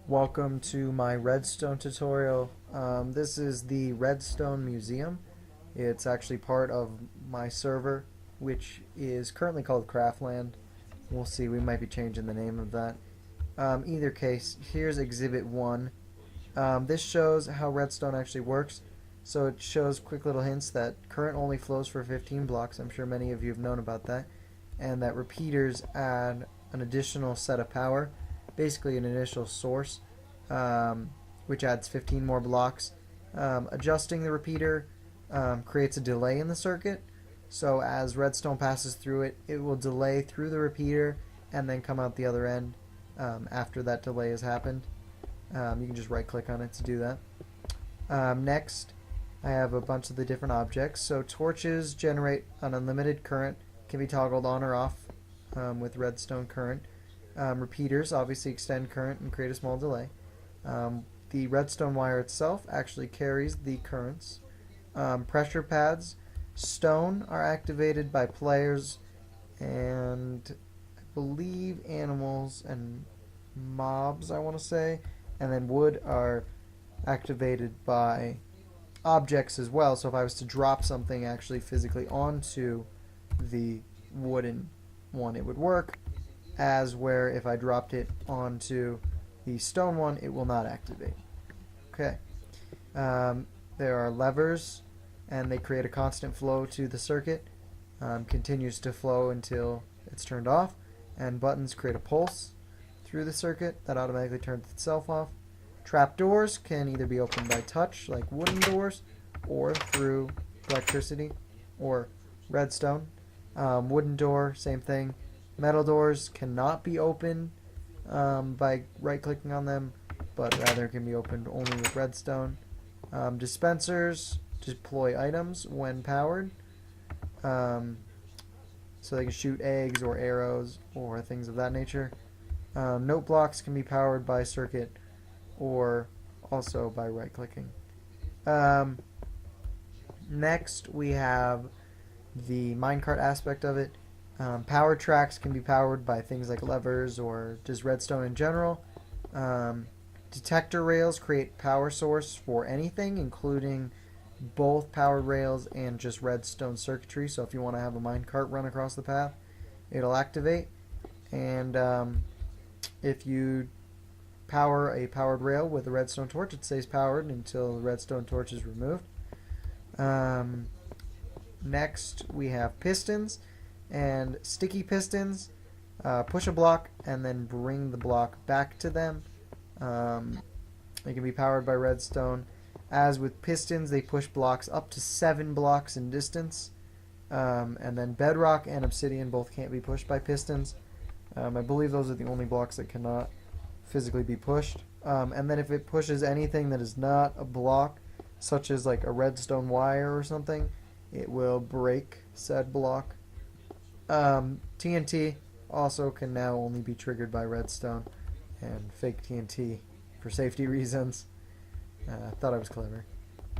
Welcome to my Redstone tutorial. This is the Redstone Museum. It's actually part of my server, which is currently called Craftland. We'll see, we might be changing the name of that. Either case, here's Exhibit 1. This shows how Redstone actually works. So it shows quick little hints that current only flows for 15 blocks. I'm sure many of you have known about that. And that repeaters add an additional set of power, basically an initial source, which adds 15 more blocks. Adjusting the repeater creates a delay in the circuit, so as redstone passes through it, it will delay through the repeater and then come out the other end after that delay has happened. You can just right click on it to do that. Next, I have a bunch of the different objects. So torches generate an unlimited current, can be toggled on or off with redstone current. Repeaters obviously extend current and create a small delay. The redstone wire itself actually carries the currents. Pressure pads, stone, are activated by players and I believe animals and mobs, I want to say. And then wood are activated by objects as well. So if I was to drop something actually physically onto the wooden one, it would work. As where if I dropped it onto the stone one, it will not activate. Okay. There are levers, and they create a constant flow to the circuit. Continues to flow until it's turned off. And buttons create a pulse through the circuit that automatically turns itself off. Trapdoors can either be opened by touch, like wooden doors, or through electricity or redstone. Wooden door, same thing. Metal doors cannot be opened by right-clicking on them, but rather can be opened only with redstone. Dispensers deploy items when powered, so they can shoot eggs or arrows or things of that nature. Note blocks can be powered by circuit or also by right-clicking. Next, we have the minecart aspect of it. Power tracks can be powered by things like levers or just redstone in general. Detector rails create power source for anything, including both powered rails and just redstone circuitry. So if you want to have a minecart run across the path, it'll activate. And if you power a powered rail with a redstone torch, it stays powered until the redstone torch is removed. Next, we have pistons. And sticky pistons push a block and then bring the block back to them. They can be powered by redstone. As with pistons, they push blocks up to 7 blocks in distance. And then bedrock and obsidian both can't be pushed by pistons. I believe those are the only blocks that cannot physically be pushed. And then if it pushes anything that is not a block, such as like a redstone wire or something, it will break said block. TNT also can now only be triggered by redstone and fake TNT for safety reasons. Thought I was clever.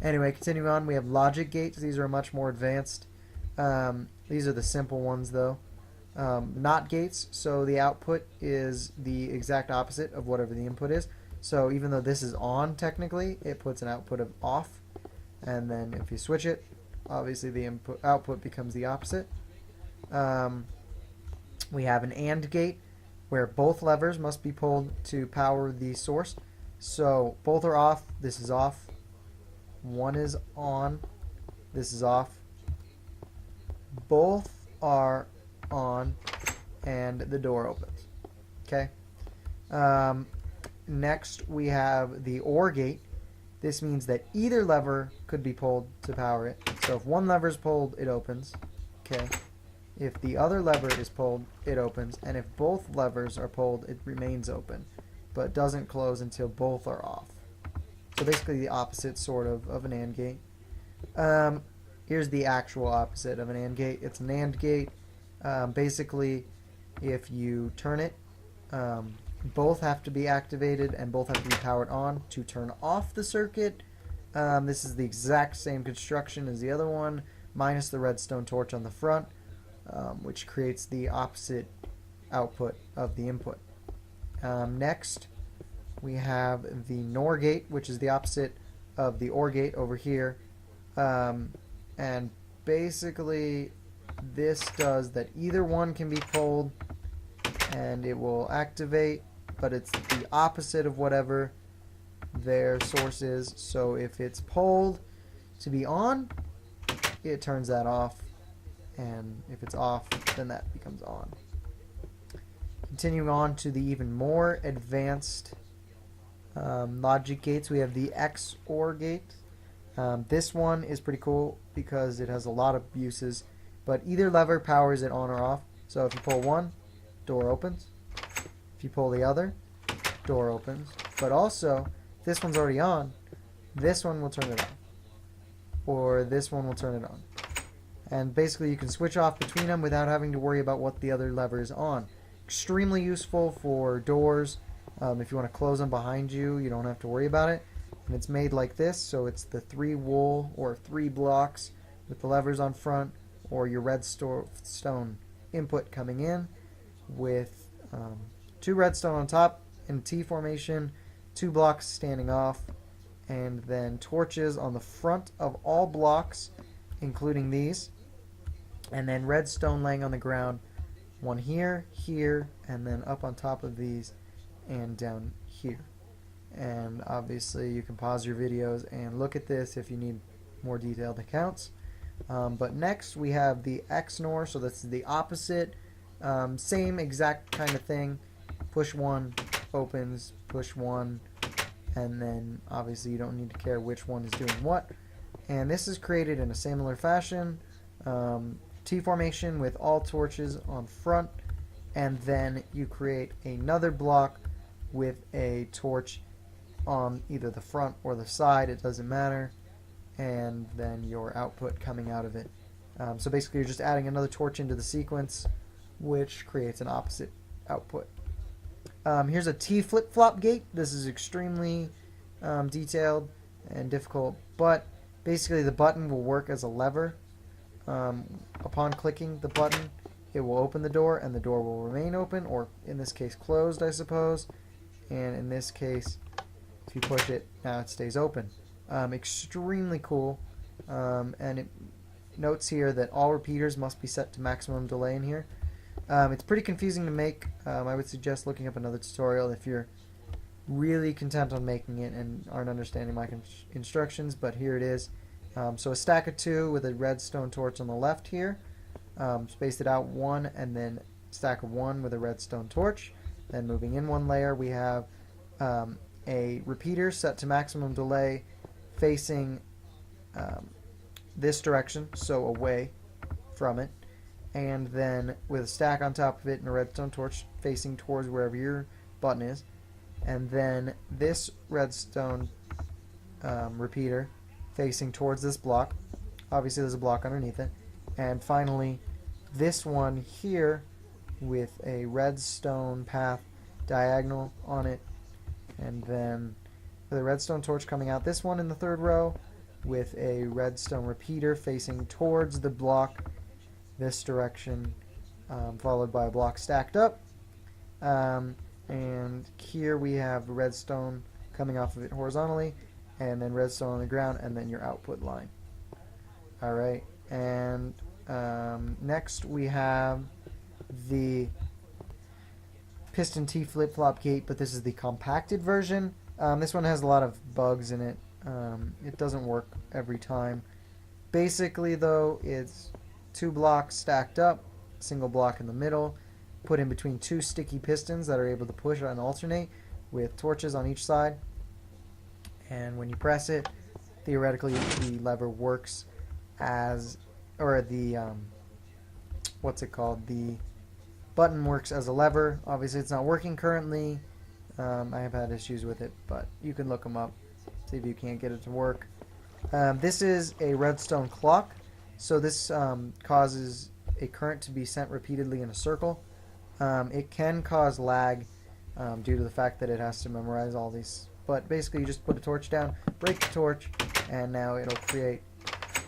Anyway, continuing on, we have logic gates. These are much more advanced. These are the simple ones though. Not gates, so the output is the exact opposite of whatever the input is. So even though this is on technically, it puts an output of off. And then if you switch it, obviously the output becomes the opposite. We have an AND gate where both levers must be pulled to power the source. So both are off, this is off. One is on, this is off. Both are on, and the door opens. Okay. Next we have the OR gate. This means that either lever could be pulled to power it. So if one lever is pulled, it opens. Okay. If the other lever is pulled, it opens, and if both levers are pulled, it remains open, but doesn't close until both are off. So basically the opposite sort of an AND gate. Here's the actual opposite of an AND gate. It's an AND gate. Basically, if you turn it, both have to be activated and both have to be powered on to turn off the circuit. This is the exact same construction as the other one, minus the redstone torch on the front. Which creates the opposite output of the input. Next, we have the NOR gate, which is the opposite of the OR gate over here. And basically this does that either one can be pulled and it will activate, but it's the opposite of whatever their source is. So if it's pulled to be on, it turns that off, and if it's off, then that becomes on. Continuing on to the even more advanced logic gates, we have the XOR gate. This one is pretty cool because it has a lot of uses, but either lever powers it on or off. So if you pull one, door opens. If you pull the other, door opens. But also, if this one's already on, this one will turn it off, or this one will turn it on. And basically you can switch off between them without having to worry about what the other lever is on. Extremely useful for doors. If you want to close them behind you, you don't have to worry about it. And it's made like this, so it's the 3 wool or 3 blocks with the levers on front, or your redstone input coming in with 2 redstone on top in T formation, 2 blocks standing off, and then torches on the front of all blocks, including these, and then redstone laying on the ground, one here, here, and then up on top of these and down here. And obviously you can pause your videos and look at this if you need more detailed accounts. But next we have the XNOR, so that's the opposite. Same exact kind of thing. Push one, opens, push one, and then obviously you don't need to care which one is doing what. And this is created in a similar fashion. T formation with all torches on front, and then you create another block with a torch on either the front or the side, it doesn't matter, and then your output coming out of it. So basically you're just adding another torch into the sequence, which creates an opposite output. Here's a T flip-flop gate. This is extremely detailed and difficult, but basically the button will work as a lever. Upon clicking the button, it will open the door, and the door will remain open, or in this case closed, I suppose. And in this case, if you push it, now it stays open. Extremely cool. And it notes here that all repeaters must be set to maximum delay in here. It's pretty confusing to make. I would suggest looking up another tutorial if you're really content on making it and aren't understanding my instructions, but here it is. So a stack of 2 with a redstone torch on the left here. Spaced it out 1, and then stack of 1 with a redstone torch. Then moving in 1 layer, we have a repeater set to maximum delay facing this direction, so away from it. And then with a stack on top of it and a redstone torch facing towards wherever your button is. And then this redstone repeater facing towards this block. Obviously there's a block underneath it. And finally this one here with a redstone path diagonal on it, and then with a redstone torch coming out this one in the 3rd row with a redstone repeater facing towards the block this direction, followed by a block stacked up, and here we have redstone coming off of it horizontally, and then redstone on the ground, and then your output line. Alright, and next we have the piston T flip-flop gate, but this is the compacted version. This one has a lot of bugs in it. It doesn't work every time. Basically though, it's 2 blocks stacked up, single block in the middle, put in between 2 sticky pistons that are able to push and alternate with torches on each side. And when you press it, theoretically the lever works as, or the what's it called, the button works as a lever. Obviously it's not working currently. I have had issues with it, but you can look them up, see if you can't get it to work. This is a redstone clock, so this causes a current to be sent repeatedly in a circle. It can cause lag due to the fact that it has to memorize all these, but basically you just put a torch down, break the torch, and now it'll create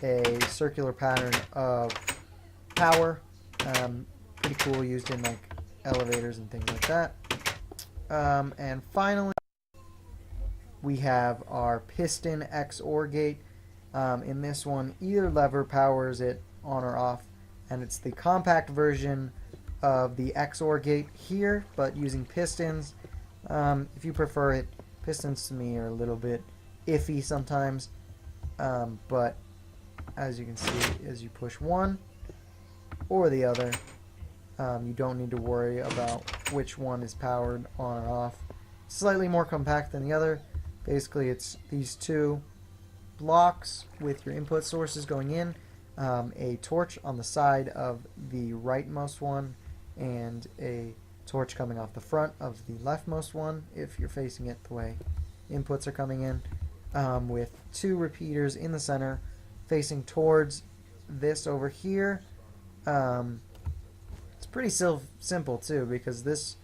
a circular pattern of power. Pretty cool, used in like elevators and things like that. And finally, we have our piston XOR gate. In this one, either lever powers it on or off, and it's the compact version of the XOR gate here, but using pistons. If you prefer it, pistons to me are a little bit iffy sometimes, but as you can see, as you push one or the other, you don't need to worry about which one is powered on or off. Slightly more compact than the other. Basically, it's these two blocks with your input sources going in, a torch on the side of the rightmost one, and a torch coming off the front of the leftmost one if you're facing it the way inputs are coming in, with two repeaters in the center facing towards this over here. It's pretty simple too, because this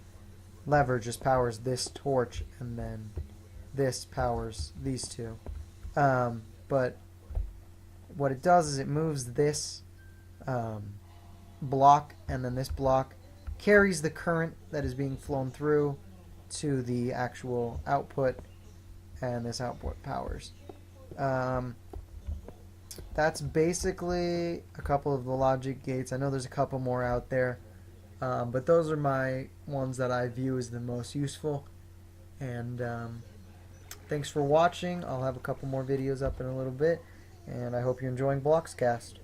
lever just powers this torch and then this powers these two. But what it does is it moves this block, and then this block carries the current that is being flown through to the actual output, and this output powers. That's basically a couple of the logic gates. I know there's a couple more out there, but those are my ones that I view as the most useful. And thanks for watching. I'll have a couple more videos up in a little bit, and I hope you're enjoying BlockzCast.